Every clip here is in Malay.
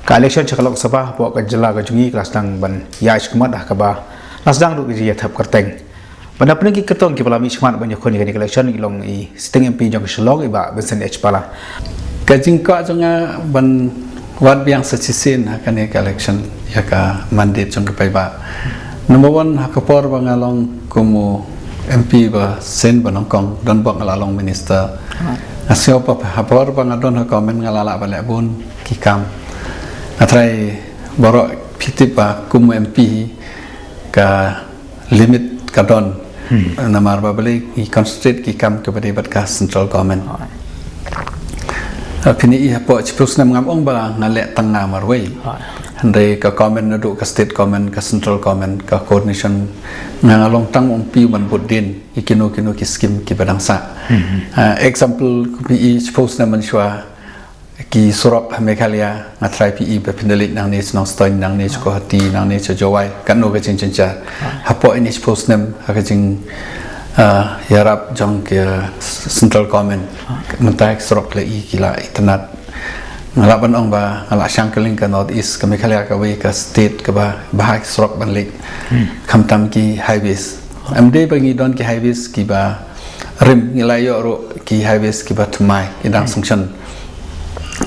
ka election chakalok sabah po ka jala ka jungi kelas dang ban ya iskumat dah ka ba kelas dang ru ji thap kerteng ban apne ki ketong ki palami iskumat ban yakoni ka election ilong I sitting MP jong shlog iba Vincent H pala ka jingka jonga ban wat biang sachisin kan ka election ya ka mandate jong ka ba number 1 hakapor bangalong kumu MP ba sen banongkong don bang alalong minister asio pa hapor bangadon hakomen ngalala balek bun kikam atrai borok pitip ba kum MP ka limit kadon namar ba balik I concentrate kikam kepada batka central government pini I hapo chipus nam ngam ong ba ngalek tengah marway handai ka government nadu ka state government ka central government ka coordination ngalong tang MP ban budin ikino ki skim ki badangsa example pi chipus nam manshwa ki surop Meghalaya ngatrai PE berpindalit nang ni nang stoin nang ni ko hati nang ni jawai kan no ka cing cingca hapo ini post nem ha cing yarap jong ke central government mentai surop le I kila internet ngalaban ong ba ngala shangkeling ka north east ka Meghalaya ka we ka state ka ba bahak surop ban lek khamtam ki highways amde bangi don ki highways ki ba rim ngilayo ro ki highways ki ba tumai idang function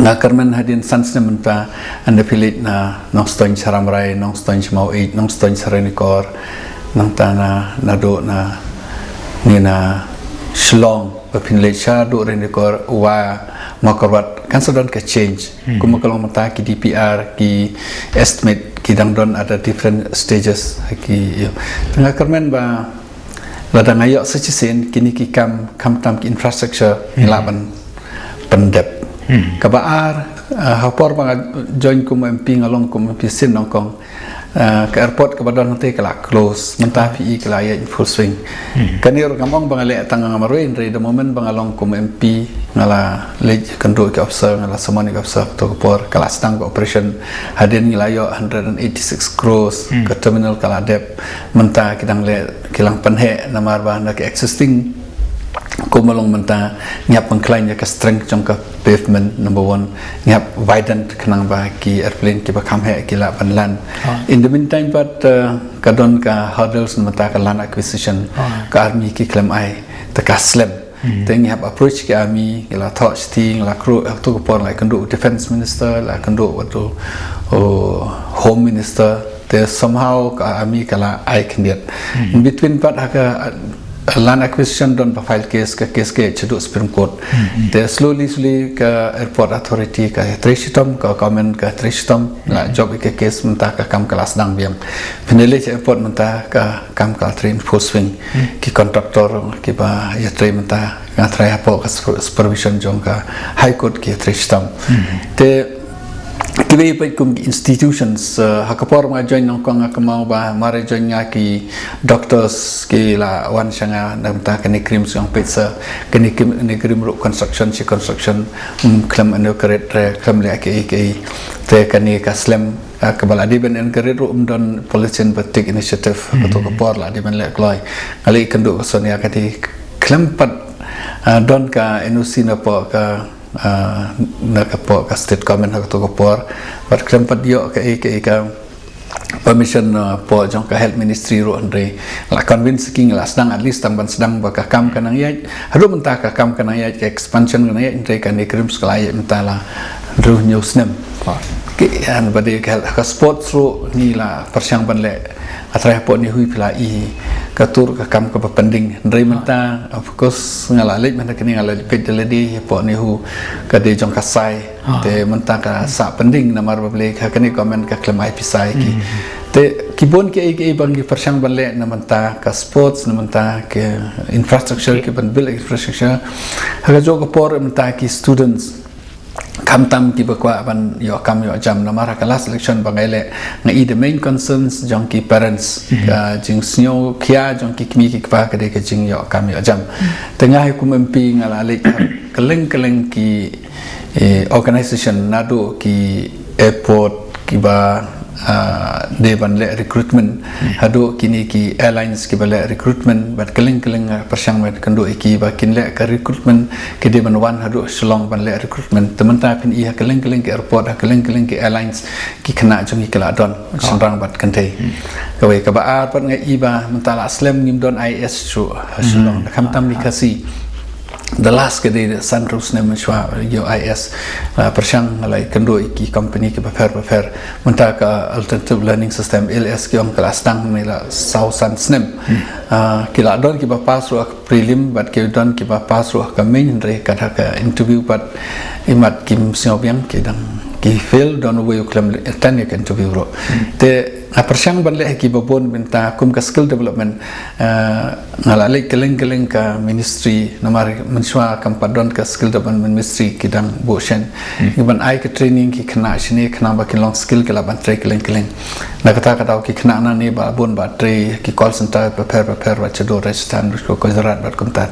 na karmen hadin sansne menta anda pilit na nong stoin saramrai nong stoin mau 8 nong stoin sarenikor nong tana nado na ni na shlong bapinlet sha do renikor wa makorwat kan sodon ka change kumakalong mata ki DPR ki estimate ki dangdon ada different stages ki tengah karmen ba ladang ayok sechisen kini ki kam tam ki infrastructure ilaban pendep kabaar hapor bang join kum MP ngalong kum MP sin nongkong ke airport kabadon nanti kala close mentah PE kala ya in full swing kanir kamong bang ale tangang amaruin re the moment bang along kum MP ngala lej kandu ke officer ngala samani ke officer to kapor kala stang operation hadin ngilayo 186 crores ke terminal kala dep mentah kidang le kilang penhe namar ba na ke existing kumalong menta ngap pengklain ya ka strength jong ka pavement number 1 ngap widen kanang ba ki airplane ki ba kamhe ki la ban land in the meantime but kadon ka hurdles menta ka land acquisition ka army ki claim ai ta ka slam teng ngap approach ki army la touch thing la crew to ko pon la kandu defense minister la kandu watu home minister they somehow ka army kala ai kandiat in between but ka land acquisition don pa file case ke chadu Supreme Court they slowly ka airport authority ka trishitom ka comment ka trishitom la job ke case menta ka kam kelas dang biam finally airport menta ka kam ka train full swing ki contractor ki ba ya train menta ngatrai hapo ka supervision jong ka high court ki trishitom te kibai pai kum institutions hakapor ma join nong kong akamau ba mare join nga ki doctors ki la wan shanga namta kani krim song pizza kani krim ru construction klam ando kret klam le ke te kani kaslam kabal adi ben en kret ru don policy batik initiative to kapor la adi ben le kloi ngali kendu sonia kati klam pat don ka NOC na po ka nakapo ka state government hak to kapor but klempat yo ka permission po jong ka health ministry ro andre la convince king la sedang at least tang ban sedang ba ka kam kanang ya haru mentah ka kam kanang ya expansion kanang ya andre kan ekrim skala ya mentala ru news nem ki an bade ka sports ro ni la persyang ban le atrai po ni hui pila I katur ka kam ka pending ndai menta of course ngalalej menta kini ngalalej pedeledi po ni hu ka de jong kasai te menta ka sa pending namar bable ka kini comment ka klemai pisai ki te kibon ke bang ki persyang banle na menta ka sports na menta ke infrastructure ke ban build infrastructure ha jo ka por menta ki students kamtam ki bakwa ban yo kam yo jam na mara kelas election bangaile na the main concerns jong ki parents ka jing snyo khia jong ki kmi ki pa ka de ka jing yo kam yo jam tengah hukum MP ngala le keleng ki organization nado ki airport ki ba de ban le recruitment hadu kini ki airlines ki bale recruitment bat keling persang met kendo iki ba kin le ka recruitment ke de ban wan hadu selong ban le recruitment tementa pin iya keling ke airport keling ke airlines ki kena jong ki kala don senrang bat kente kawe ka ba ar pat ngai iba mentala slam ngim don is su selong kam tam likasi the last ke de sunroof ne mashwa yo is persang ngalai kendo iki company ke paper menta ka alternative learning system ls ki om kelas tang nila sausan snem kila don ki ba pass ro prelim bat ki don ki ba pass ro ka main re ka interview bat imat kim siobyang ki dang ki fail don we uklam tan ke interview ro te persang ban le ki babon benta kum ka skill development ngalale keleng ka ministry namar menswa kampadon ka skill development ministry kidang boshen iban ai ka training ki khna shine khna ba ki long skill ke la ban trai keleng na kata ki khna na ne ba bon ba trai ki call center prepare ba chado restan ko zarat ba kum ta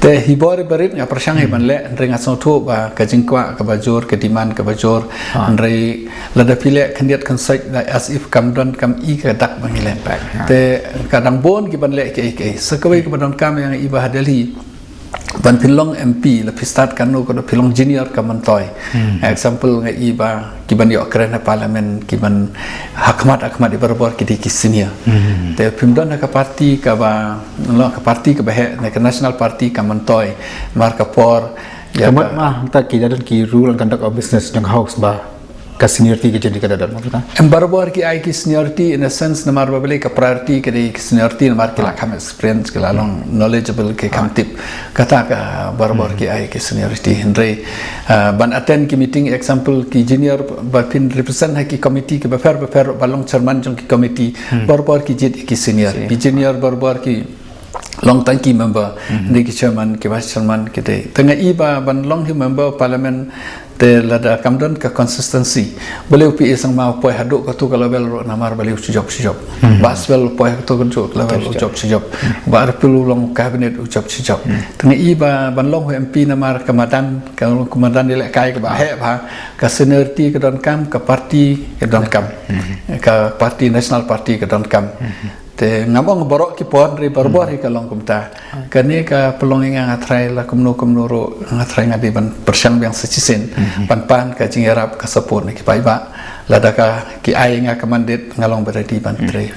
te hibore barit ya persang iban le ringa so thu ba ka jingkwa ka bajor ka demand ka bajor andrei lada pile kandiat konsek as if kam don kam i ka dak bangile te kadang bon ki ban le ke sekawai ke ban kam yang iba hadali ban pilong MP la pistat kanu ko pilong junior ka mantoy example ngai iba ki ban yo keren parliament ki ban hakmat di berbor ki di senior te pimdon ka parti ka ba lo ka parti ka ba national party ka mantoy marka por ya mah ta ki dadan ki rule and conduct of business jang house ba ka seniority ke jadi kada dalam kita barbar ki ai ki seniority in a sense namar babele ka priority ke di seniority namar ki la kam experience ke la long knowledgeable ke kam tip kata ka barbar ki ai ki seniority hendre ban attend ki meeting example ki junior ba pin represent ha ki committee ke ba fair balong chairman jong ki committee barbar ki jid ki senior ki junior barbar ki long time ki member ni ki chairman ki vice chairman ki te tengah iba ban long ki member parliament te lada kamdon ka consistency boleh upi sang mau poi haduk ka tu kalau bel namar boleh ucap bas bel poi tu kan tu level ucap ba perlu long cabinet ucap tengah iba ban long MP namar kamadan dilek kai ka ba he ba ka seniority ka don kam ka parti ka don kam ka parti national party ka don kam te ngamong borok ki pon ri barbor hi kalong kumta kani ka pelong nga atrai la kumno ro atrai ngadi ban persian yang secisen pan ka jingarap ka support ki pai ba ladaka ki ai nga kamandit ngalong beradi ban tre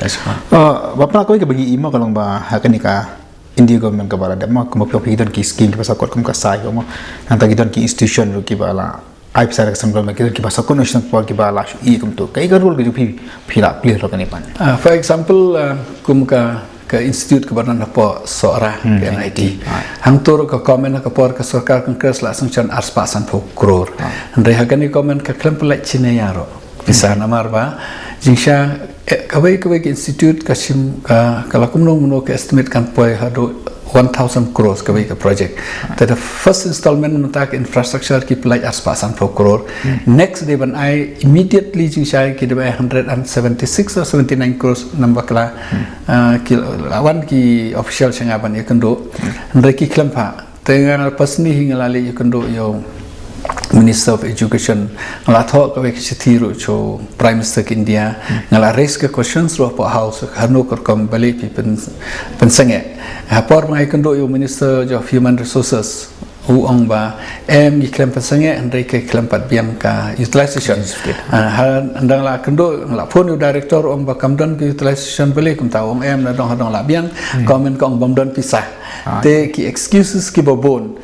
bapa ko ke bagi imo kalong ba hakani ka India government ka bala dama ko mapyo pidon ki skill ki pasakot kum ka sai ko mo nanta gidon ki institution ro ki bala ai pisara kesempatan mereka kita pasal national park kita bala i kum tu kai garul ke jupi phila clear lo kan pan for example kum ka institute ke badan apa seorang NIT hang tur ka komen ka por ka sarkar kan kers la sangchan arspasan po crore andai hagani komen ka klem pelai cine yaro bisa namar ba jingsha kawai ke institute ka sim ka kalau kum no ka estimate kan poi hado 1,000 crores kawai ka project the first installment mentak infrastructure ki pelai aspasan 4 crore next day ban I immediately jingsha ki de 176 or 79 crores number kala ki lawan ki official sengaban ya kendo ndai ki klempa tengan pasni hingalali ya kendo yo Minister of Education ngala thok ka ki thiro cho Prime Minister India ngala raise ka questions ro po house hanu kor kom bali pi pen senge por ngai kendo yo Minister of Human Resources u ong ba em gi klem pasenge andai ke klem pat biang ka utilization andang la kendo ngala phone director ong ba kamdon ki utilization bali kum ta ong em na dong la biang comment ka ong bomdon pisah te ki excuses ki babon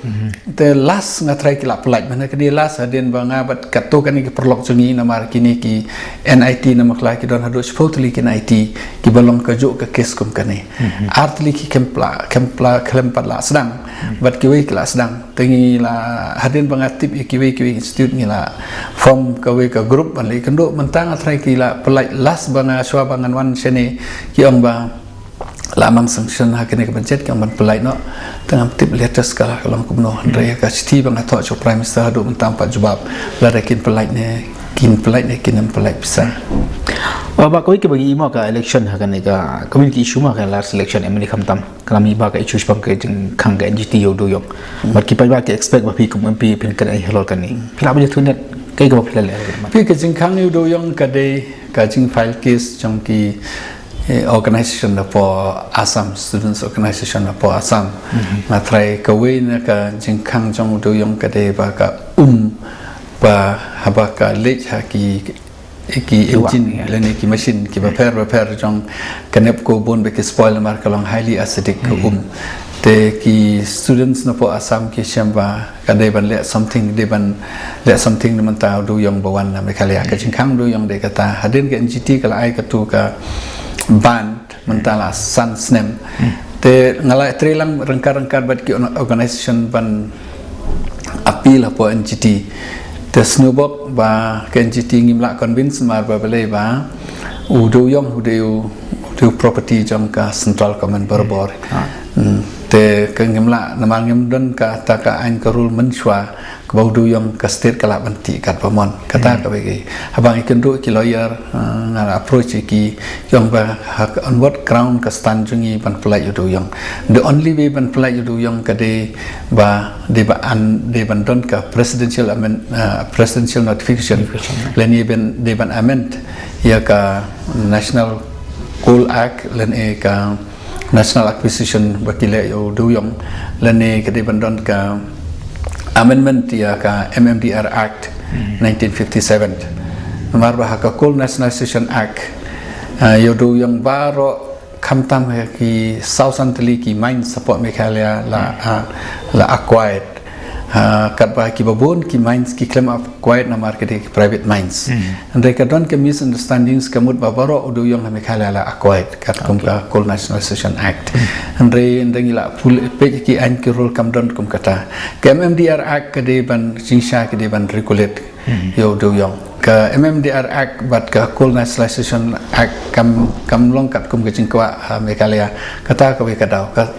te last ngatrai ki la pelaj mana ke dia last adin banga bat kato kan ki perlok jungi namar kini ki NIT namak la ki don hadu supposedly ki NIT ki balong ka juk ka kes kum kane artli ki kempla kelempat la sedang bat ki we ki la sedang tengi la hadin banga tip ki we institute ni la form ka we ka group ban le kendo mentang ngatrai ki la pelaj last banga swa bangan wan sene ki ong ba lamang sanction hakene ke pencet yang pelai no tengah tip latest kala kalau kumno ndaya ka sti bang atho cho prime minister do mentam pat jawab la rekin pelai ne kin pelai bisa ba ko ke bagi imo ka election hakane ka community issue ma ka last election emni khamtam kalami ba ka issues pam ke jing khang ga NGT yo do yok mat ki pa ba ke expect ba pi kum MP pin kan ai helol kan ni phila ba thunet kai ka phila le pi ke jing khang yo do yong ka de ka jing file case trong ki organization for Assam students organization for Assam ma trai ka we na ka jing khang trong do yong ka de ba ka ba haba ka le ha ki engine lene ki machine ki repair trong kanep ko bon be ki spoil mar ka long highly acidic te ki students na po Assam ki shamba ka de ban le something man ta do yong bawan na me khalia ka jing khang do yong de ka ta hadin ka NGT ka ai ka tu ka band mentala sun snem te ngalai trelang rengkar bat ki organization ban appeal po NGT te snowbok ba ke NGT ngimla convince mar ba bele ba udu yong udu property jong ka central command Barbor te ke ngimla namang ngim don ka ta ka ain ka rule menchwa kau du yang ke state kalap banti kat pamon kata ka bagi abang ikan du ki lawyer ngara approach ki yang ba onward crown ka stand jungi ban pelai du yang the only way ban pelai du yang ka de ba ban don ka presidential notification leni ben de ban amend ya ka national coal act leni ka national acquisition bakile du yang leni ka de ban don ka amendment ya ka MMDR Act 1957 marba ka Coal Nationalization Act yodo yang baro kamtam ki Southantly ki mines support Meghalaya la acquired kat ba ki babon ki mines ki claim acquired na market ki private mines and ka don ke misunderstandings kamut babaro odo yang Meghalaya la acquired kat kum ka Coal Nationalization Act and ngila full page ki an ki role kam don kum kata ke MMDR Act ke de ban jingsha ke de ban regulate yo do yang ke MMDR Act bat ka Coal Nationalization Act kam long kat kum ke jingkwa Meghalaya kata ka we kadau ka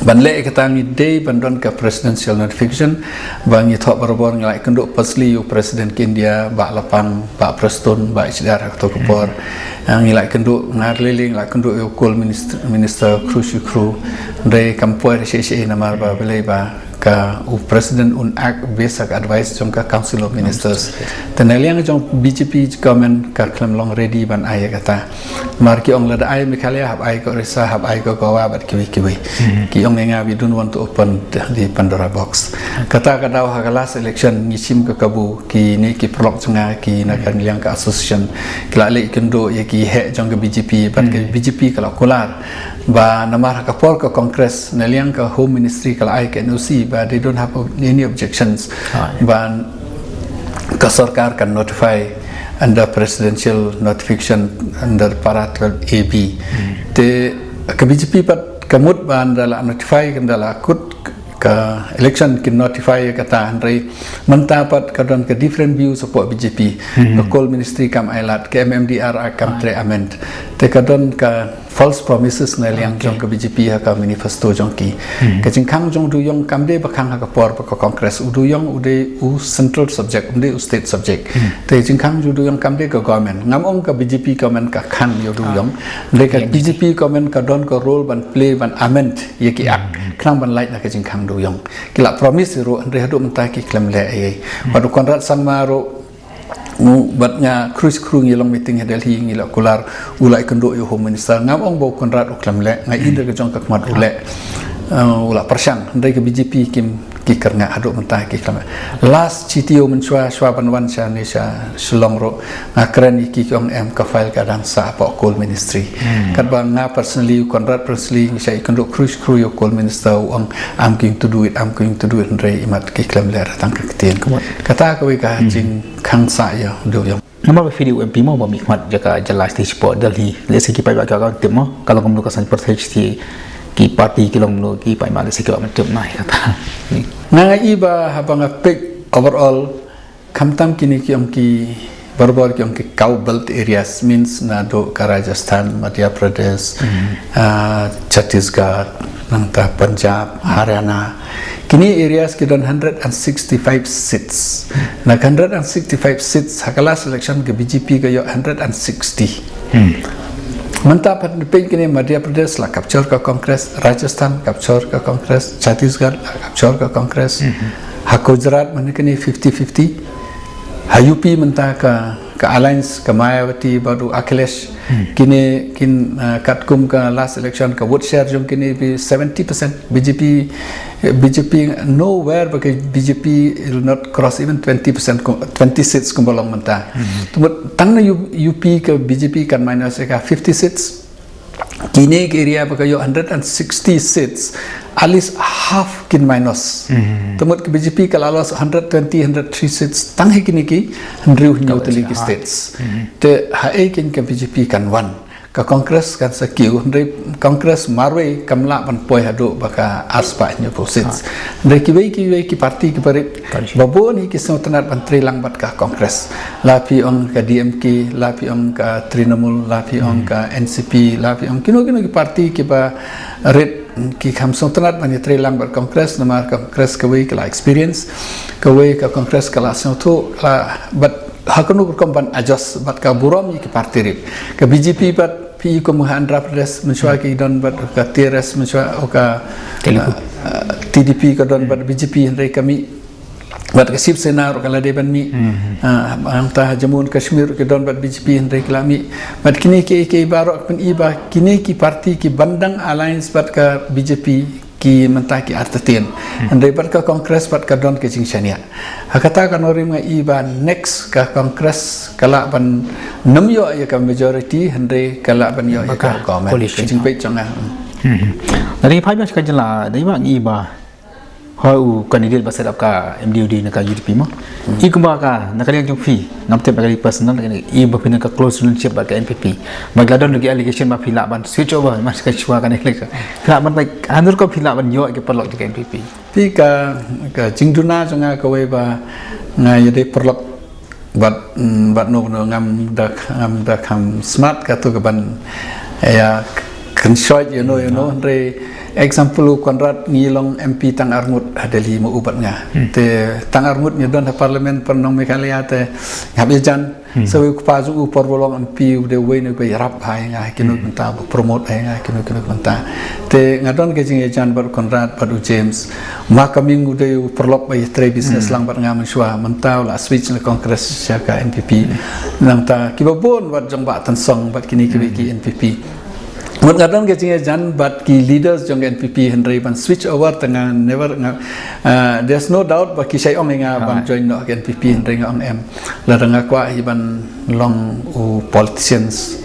ban le kata ngi day ban don ka presidential notification bang ni thok barbor ngai kenduk pasli yu president ki India ba lapang ba preston ba cidar to kupor ngi kenduk ngar leling la kenduk yu coal minister crew de kampoi se namar ba bele ba ka president un act basic advice jong ka council of ministers teneliang jong BJP government ka klam long ready ban ai kata mar ki ong la ai Meghalaya hab ai ko resa hab ai ko wa bat ki ki ong nga we don't want to open the Pandora box kata daw ha last election ni sim ka kabu ki ni ki prolog jonga ki na kan liang ka association kla le kendo ye ki he jong ka BJP ban ka BJP kala kolar ba namar ka por ka congress na liang ka home ministry kala ai ka NOC but they don't have any objections but ka sarkar can notify under presidential notification under para 12 AB te ka BJP pat kamut ban dala notify kan dala kut ka election kin notify kata handrai mentapat kadon ke different views support BJP ka coal ministry kam ailat ke MMDR kam tre amend te kadon ka false promises na liang jong ka BJP ha ka manifesto jong ki ka jingkhang jong du yong kam de bakhang ha ka por ka congress udu yong ude central subject ude state subject te jingkhang ju du yong kam de ka government ngam ong ka BJP government ka khan yo du yong de ka BJP government ka don ka role ban play ban amend ye ki ak khang ban light na ka jingkhang du yong kila promise ro andre hadu menta ki klem le ai padu konrat sama ro batnya crew ngilong meeting Delhi ngila kular ulai kendo yo home minister ngam ong bo konrat uklam le ngai inde ke jong kakmat ule ula persang ndai ke BJP kim ki karnga adu mentah ki klam last CTO menchwa ban wan cha ni sha shlong ro ngakren iki kyong em ka file ka dang sa pa coal ministry kat bang nga personally konrat personally sha ikendo crew yo coal minister ong I'm going to do it ndai imat ki klam le ratang ka kitien kata ka we ka jing khang sa ya do yong nama video MP mo mikmat jaka jelas di sport Delhi lesi ki pai ba ka temo kalau kamu ka san percent ki parti kilong no ki pai ma lesi ka macam nai kata ni nga iba habang pek overall kamtam kini ki ong ki Barbor ki ong ki cow belt areas means na do Rajasthan Madhya Pradesh Chhattisgarh nangta Punjab Haryana kini areas ki don 165 seats na 165 seats hakala selection ke BJP ke yo 160 mantap pen kini Madhya Pradesh la capture ka Congress Rajasthan capture ka Congress Chhattisgarh la capture ka Congress ha Gujarat mana kini 50-50 ha UP menta ka ke alliance ke Mayawati baru Akhilesh kini katkum ke last election ke vote share jom kini 70% BJP nowhere because BJP will not cross even 20% 20 seats kumbalong mentah. Tang na UP ke BJP kan minus ka 50 seats. Kini ke area bakayo 160 seats, at least half kin minus. Temut ke BJP kalau 120, 103 seats, tang kini ki 100 nyutali ki states. Te hai kin ke BJP kan one. Ka Kongres kan sekiu, dari Kongres marway kamla pan poi hadu baka arspa nya seats. Dari kiwei parti ki parit babo ni ki senat pan trilang bat ka Kongres. Lapi ong ka DMK, lapi ong ka Trinamool, lapi ong ka NCP, lapi ong kino ki parti ki ba red ki kham senat pan trilang bat Kongres nama Kongres kawei kala experience, kawei ka Kongres kala sentu kala bat hakunu kompan ajos bat ka burom ki parti rip ka BJP bat pi ko Andhra Pradesh menshwa ki don bat ka TRS menshwa ka TDP ka don bat BJP hari kami bat ka Shiv Sena ro kala deban mi amta Jammu and Kashmir ki don bat BJP hari kami bat kini ki baro pun iba kini ki parti ki bandang alliance bat ka BJP ki mentah ki artatien andai bat ka Kongres bat ka don ke jingshania hakata kan orim nga iba next ka Kongres kala ban namyo ya ka majority andai kala ban yo ya ka government ke jingpei changa dari phai mas ka jala dai ba iba hau kandidat basarap ka MDUD na ka UDP mo ikuma ka nakaliang jong fee namte bagay personal na iba pina ka close relationship ba ka MPP magladon lagi allegation ma phila ban switch over mas ka chua ka nilai ka phila ban like handur ko phila ban yo ke perlok ka MPP pi ka jingduna jonga ka we ba nga yade perlok bat no ngam da kham smart ka tu ka ban ya kan short you know re example Konrad ngilong MP Tang Armut Delhi mau ubat nga te Tang Armut nya don parlimen pernong Meghalaya te ngabijan so ku pazu upor bolong MP de we ne be rap hai nga kinu menta promote hai nga kinu menta te ngadon ke jing ejan bar Konrad bar James ma kaming de perlop by tre business lang bar nga menswa menta la switch na Kongres syaka NPP nang ta kibabon wat jong ba tan song bat kini ki NPP Mengadang ke jan but ki leaders jong NPP Henry ban switch over tengah never there's no doubt ba ki sai ong nga ban join no NPP Henry nga ong em la nga kwa iban long politicians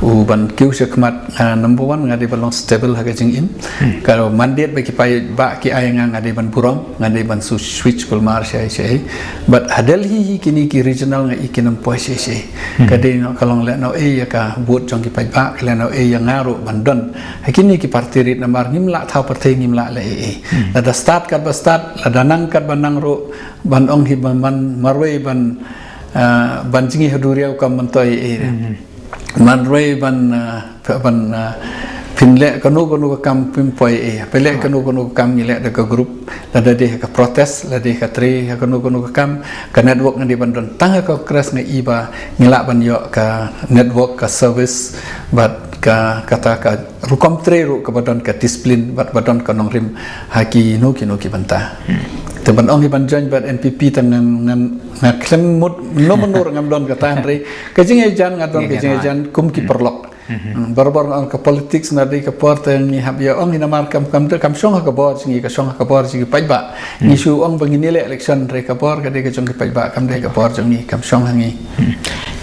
ban kiu sekmat number one nga de ban long stable ha jing in kalau mandate ba ki pai ba ki ay nga de ban burong nga de ban switch kul mar sai but hadel hi kini ki regional nga ikinam poi sai kade no kalong le no ya ka buat jong ki pai ba le no yang ngaro bandon kini ki parti rit namar ngimla thau parti ngimla le la da start kat ba start la danang kat banang ro ban ong hi ban marwei ban jingi haduriau kam mentoi manrei ban pinle kanu kam pimpoi pele kanu kam ngile de ka group la de ka protest la de ka tri kanu kam ka network ngadi bandon tang ka kras nga iba ngila ban yo ka network ka service bat ka kata ka rukom tre ru ka badon ka discipline bat badon ka nongrim haki no ki banta teban ong iban join bat NPP tangan klem mut no menur ngam don kata Andre kejing ejan ngadon kejing ejan kum ki perlok baru-baru ang ke politik nadi ke partai ni hab ya ong hinamar kam song ka bor singi ka song ka bor singi paiba ni su ong bangini le election re ka bor ka de ka jong ki paiba kam de ka bor jong ni kam song hangi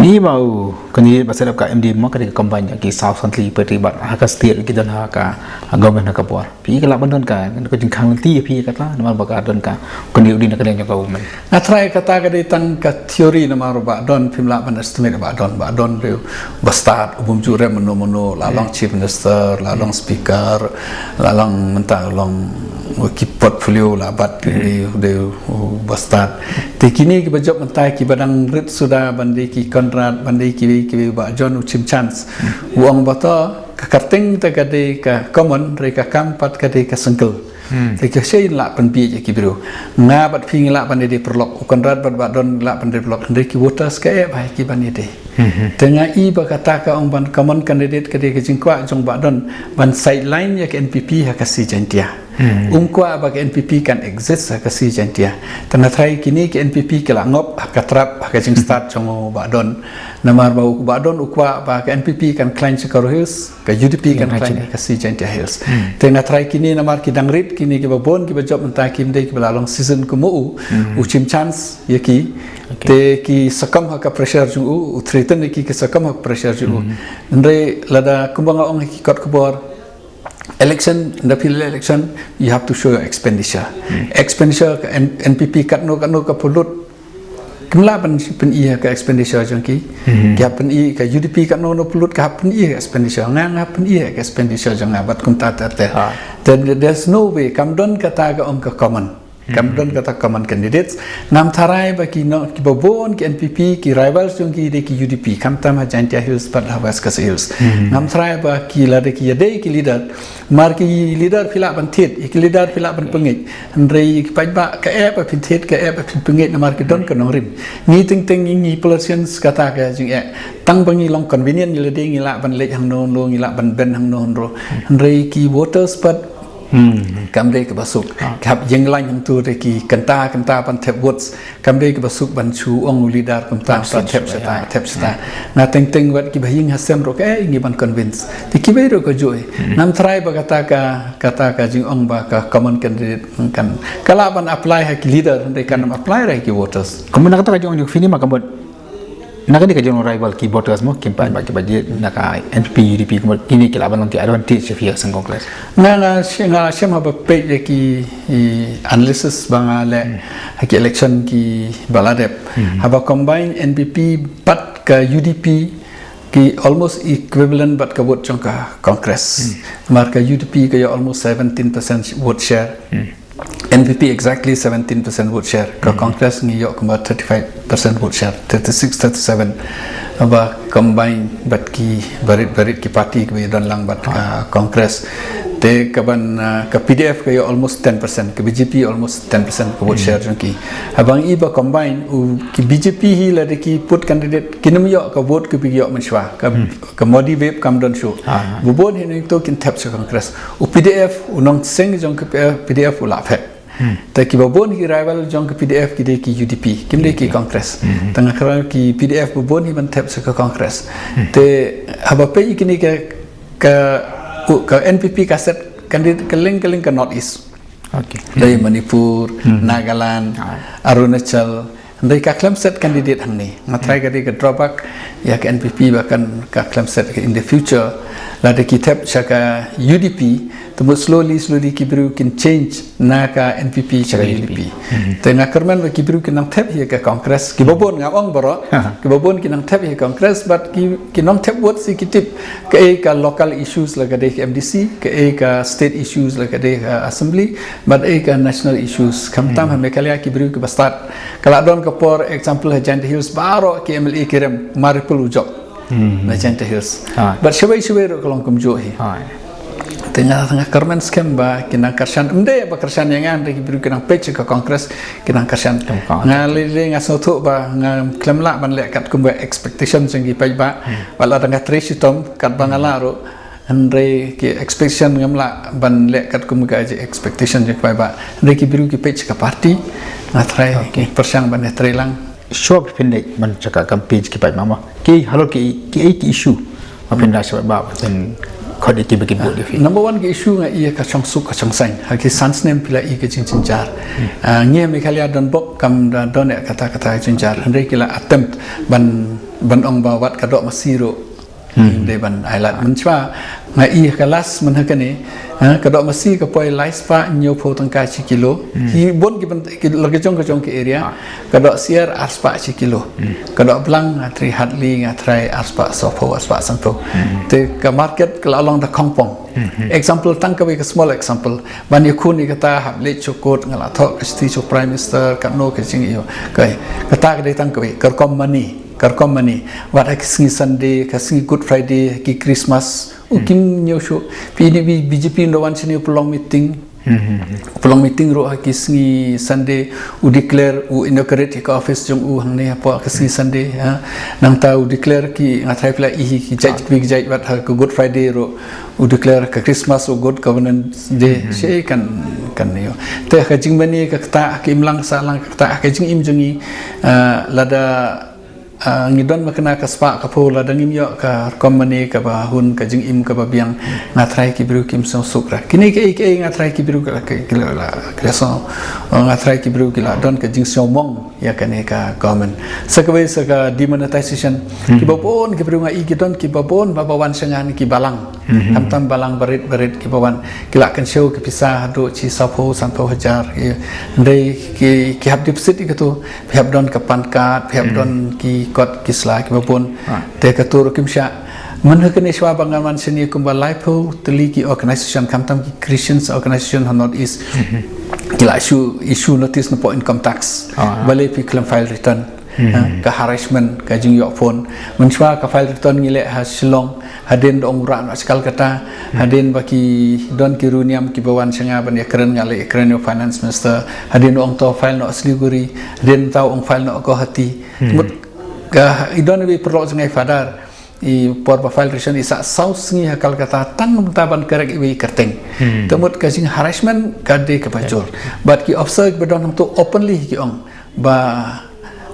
ni mau kani basarap ka MD mo ka de kampanya ki South Country party bat ha ka state ki don ha ka government ka bor pi ka la bandon ka ko jing khang ti pi ka la namar ba ka don ka kani udin ka leng ka woman na try kata ka de tang ka theory namar ba don pimla ban estimate ba don re bastard umum jure mono lalong chief minister lalong speaker lalong mentang long ki portfolio la bat de bastard te kini ki bajop mentai ki badang rit sudah bandi ki Konrad bandi ki ba John Uchim Chance uang bato ka karting ta ka de ka common re ka kampat ka de ka sengkel te ka sei la pan pi ki biro nga bat phi la pan de perlok Konrad bat don la pan de perlok de ki voters ka e ba ki ban de tengah iba kata ka ong ban common candidate ka de ka jingkwa jong ba don ban sideline ya ke NPP ha ka si jantia Ungkwa bagi NPP kan exist kasi jantia. Tanah Thai kini ke NPP ke langop katrap ke jing start congo badon. Namar bau badon ukwa bagi NPP kan klein Chicago Hills ke UDP kan klein kasi jantia Hills. Tanah Thai kini namar ki dangrit kini ke babon ki job mentah kim dei ki belalong season kemu uchim chance yaki te ki sakam ha ka pressure ju threaten ki sakam ha pressure ju ndre lada kumbanga ong ki kot kubor election the pilih election you have to show your expenditure expenditure NPP kat no ka pulut kemla pen iya ka expenditure jangki ka pen i ka UDP kat no pulut ka pen iya expenditure ngang pen iya ka expenditure jang abat kum ta there's no way kamdon kata ka ong ka common Kamdon kata common candidates nam tharai bagi no ki babon ki NPP ki rivals jong ki de ki UDP kam tam jantia Hills pat hawas ka hills nam tharai ba ki la de ki yade ki leader mar ki leader phila ban thet ki leader phila ban pengit andrei ki pai ba ka e ba pin thet ka e ba pin pengit na mar ki don ka nong rim ni ting ni politicians kata ka jing e tang bangi long convenient ni le de ngi la ban lek hang non lo ngi la ban ben hang non ro andrei ki voters pat kamde ke basuk kap jeng lain yang tu reki kenta pan tep woods kamde ke basuk ban chu ong leader kenta tep seta na teng wat ki bahing hasem ro ke ngi ban convince ti ki be ro ko joy nam try ba kata ka jing ong ba ka common candidate kan kala ban apply ha ki leader de kan apply ra ki voters kamu nak kata jong fini makam nak ni kajian rival ki voters mo kimpan bagi bagi nak NPP UDP kini kila ban nanti advantage via sang kongres nga shem ba pe ki analysis bangale ki election ki baladep haba combine NPP pat ka UDP ki almost equivalent but ka vote jong ka congress marka UDP ka almost 17% vote share NPP exactly 17% vote share. Ke Congress ni yok kembar 35% vote share, 36-37. Aba combine bat ki barit ki parti ki dan lang bat ke Congress. Te kaban ke PDF ke almost 10%, ke BJP almost 10% ke vote share jangki. Abang iba combine ki BJP hi la de ki put candidate kinam yok ke vote ke yok menshwa ke modi web kam don show. Bubon hin to kin tap se Congress. PDF unong seng jang ke PDF ula phet. Ta ki babon ki rival jong ke PDF ki de ki UDP kim de ki Congress tengah kara ki PDF babon hi ban tap se ke Congress te haba pe kini ke NPP kaset kandidat keling ke North East dari Manipur Nagaland Arunachal dari ka claim set kandidat hang ni matrai ke drawback ya ke NPP bahkan ka claim set in the future la de ki tap chaka UDP temu slowly kibru kin change na ka NPP chaka UDP te na kerman ba kibru kin nang tap hi ka Congress ki babon ngawang baro ki babon kin nang tap hi Congress but ki nang tap what si kitip ka local issues la ka de MDC ka state issues la ka de assembly but ka national issues kam tam ha mekalia kibru ki bastat kala don ka por example Agent Hills baro ki MLA kirim maripul ujok Agent Hills but shawai ro kalong kumjo hi tengah kerman scam ba kinang karsan mde ba karsan yang an reki biru kinang page ke Congress kinang karsan ngalile ngasotu ba ngam klemla ban lek kat kumba expectation sing pai ba wala tengah tresitom kat bangalaro andre ki expectation ngamla ban lek kat kumba aja expectation je pai ba reki biru ki page ke party ngatrai ki persang ban trelang shop pendek man cakap campaign ki pai mama ki halo ki issue apa ndak sebab ba dan kode ki bagi buat dia number one ke issue nga ia ka chong suk ka chong sain ha ki sans name pila i ke chin jar nge me khalia don bok kam don kata chin jar andre kila attempt ban ong ba wat ka dok masiro de ban ailat menchwa nga i ka las man ha kane ka dok masi ka poi lais pa nyo pho tang ka chi kilo hi bon ki lagi chong ke area ka dok siar aspa chi kilo ka dok blang tri hatli nga trai aspa sopo aspa sangpo te ka market ka along the kongpong example tangkawi ka small example ban yakun ni kata hab le chokot ngala thok ka sti cho prime minister ka no ka ching iyo ka kata ka de tangkawi ka karkom mani wat ka singi Sunday ka singi Good Friday ki Christmas ukim nyosho PDB BJP no wan chini pelong meeting Pelong meeting ro haki sengi Sunday u declare u inaugurate ka office jong u hang ne apa ka sengi Sunday nang ta u declare ki ngatai pla I ki jai ki bat ha Good Friday ro u declare ka Christmas o Good Governance Day she kan yo te ka jing mani ka ta ki imlang salang ka ta ka jing im jongi lada ngidon makna ka spa ka pula dangim yo ka komani ka bahun ka jing im ka babiang ngatrai ki biru kim so sukra kini ke ngatrai ki biru ka kila so ngatrai ki biru kila don ka jing so mong ya kane ka government sakawe saka demonetization ki babon ki biru ngai ki don ki babon babawan sengan ki balang tam balang barit ki bawan kila kan show ki pisah do chi sapo santo hajar ndai ki hab deposit ki tu hab don ka pan card hab don ki kot kisla ki babon te katur kim sha man hakane shwa bangaman seni kumba laipo teliki organization kamtam ki Christians organization not is kila issue notice no income tax bale pi claim file return ka harassment ka jing yo phone man shwa ka file return ngile ha Shillong hadin dong ran askal kata hadin baki don kiruniam ki bawan sanga ban ekran ngale ekran yo finance minister hadin ong to file no Siliguri hadin tau ong file no ko hati ka idon bi perlu sengai fadar I por file return isa saus ngi hakal kata tang taban kerek iwi kerteng temut ka sing harassment ka de ka bacor but ki officer bedon to openly ki ong ba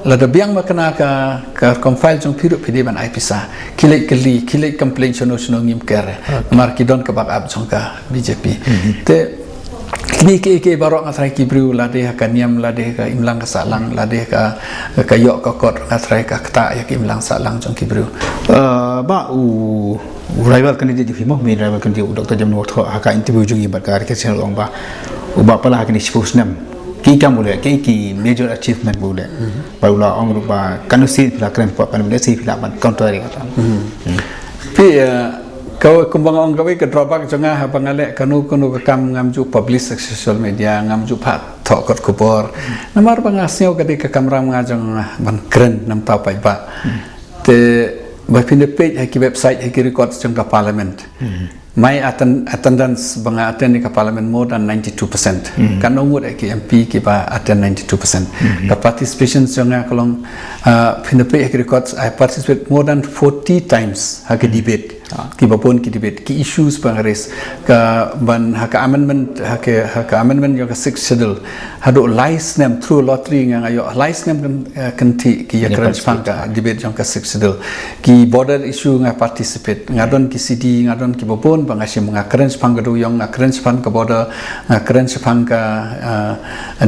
lada biang makna ka file jong piru pidi ban ai pisa kilai complaint sono ngim kere mar ki don ka bak ab jong ka BJP te kini ke barok ngatrai ki bru lade ka niam lade ka imlang ka salang lade ka yok ka kot ngatrai ka kta ya ki imlang salang jong ki bru ba u rival candidate di fimo main rival candidate Dr. Jamnur tho haka interview jungi bat ka ke channel ong ba u ba pala kini spose nam ki kam boleh ki major achievement boleh baula ong rupa kanu si pila kren pa pan boleh si pila ban counter kata pi kau kumbang ong kau ke drawback jonga ha pangale kanu ka kam ngamju publish social media ngamju phat thok kot kubor namar bangasio ka de ka kamera ngajong ban kren nam ta pai ba te ba pin page ha ki website ha ki record jong ka parliament my attendance banga attend ka parliament more than 92% kan umur ki MP ki ba attend 92% ka participation jonga kolong pin page ha ki record I participate more than 40 times ha ki debate ki babon ki debate ki issues pangaris ka ban haka amendment yo ka 6 schedule hado lies name through lottery nga ayo lies name kan ti ki ya crunch pangka debate jong ka 6 schedule ki border issue nga participate ngadon ki CD ngadon ki babon bangasi nga crunch pangka do yong nga crunch pangka border nga crunch pangka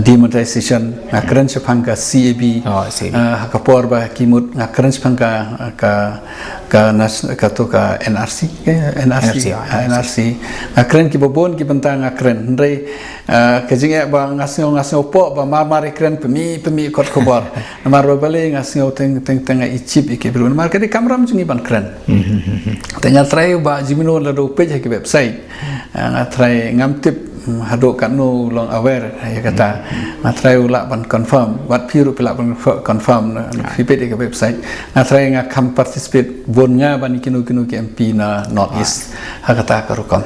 demonetization nga crunch pangka CAB haka por ba kimut nga crunch pangka ka to ka NRC akren ki bobon ki bentang akren ndai kejing ba ngasio po ba mar akren pemi kot kobor mar bale ngasio teng icip iki bru mar kadi kamera mjungi ban kren tengah try ba jimino la do page ki website ngatrai ngamtip hado kanu long aware ya kata ngatrai ula ban confirm wat piru pila ban confirm pipet ke website ngatrai ngakam participate bon nga ban kinu ki MP na North East hakata karukam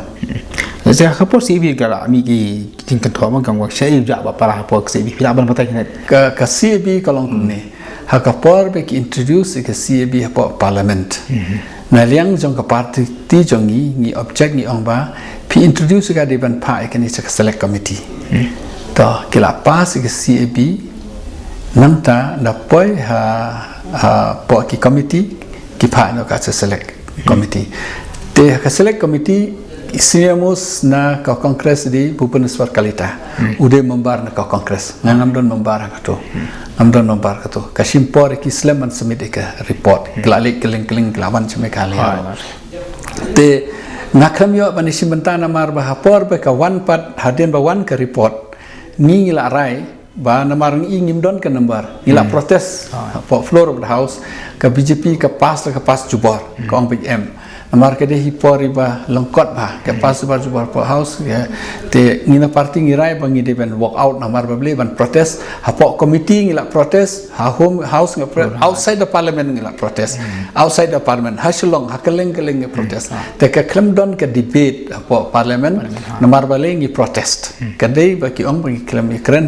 saya kapor si bi kala ami ki tingkat thoma kang wak sai ja ba para po si bi pila ban patai ka CAB kalong ne hakapor be ki introduce ke CAB hapo parliament na liang jong ka party ti jongi ni object ni ong ba pi introduce ka deban pa ikan isa ka select committee to kila pas ke CAB namta na poi ha po ki committee ki pa no ka select committee te ka select committee isiamos na ka kongres di Bhubaneswar Kalita ude membar na ka kongres ngam don membar ka to amdon membar ka to ka simpor ki sleman submit ka report glalik keling lawan chme ka le te ngakam yo banisi mentana mar ba hapor be ka one part hadin ba one ka report ni ngila rai ba namar ngim don ka nambar ngila protest po floor of the house ka BJP ka pas jubor ka ong PM namar ke de hipori ba longkot ba ke pas ba po house ya te ngina parti ngirai ba ngi de ben walk out namar ba ble ban protest hapo committee ngila protest ha home house outside the parliament ngila protest outside the parliament hasilong hakeleng keleng protest te ka klemdon ke debate hapo parliament namar ba le ngi protest kadai ba ki ong ba ngi klem keren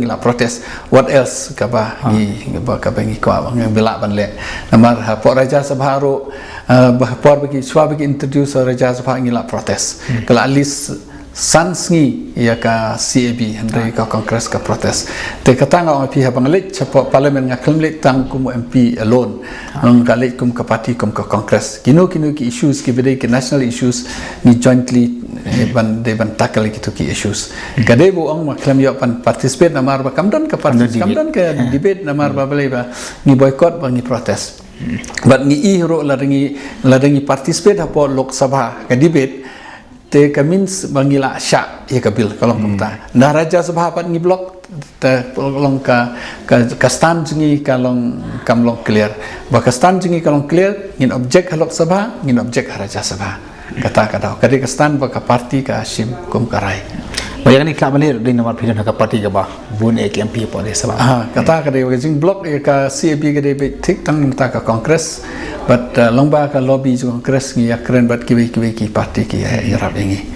ngila protest what else ka ba ngi ba ka ba ngi kwa ngi bela ban le namar hapo raja sabha ro por bagi swa bagi introduce raja sabha ngila protest kalau at least sans ngi ya ka CAB handai ka congress ka protest te katanga ong pi habang lit chapo parliament nga klemlit tang kum MP alone ng kalit kum ka party kum ka congress kino ki issues ki bidai ki national issues ni jointly ban tackle ki issues kade bu ong maklem yo pan participate namar ba kamdan ka participate kamdan ka debate namar ba balai ba ni boycott ba ni protest but ni ihro ladengi participate hapo lok sabha ka debate te kamins bangila sya ya kabil kalau kumta na raja sabha pat ngi blok te long ka stand jingi kalong kamlong clear ba ka stand jingi kalong clear ngin object halok sabha ngin object raja sabha kata kadi ka stand ba ka party ka sim kum karai bayangan ikla balik di nomor pilihan ka parti ka ba bun ek MP po de sabah kata kadi jing blok ka CAB kadi be tik tang ta ka congress but lomba ka lobby ju congress ngi ya keren bat ki parti ki ya rap ingi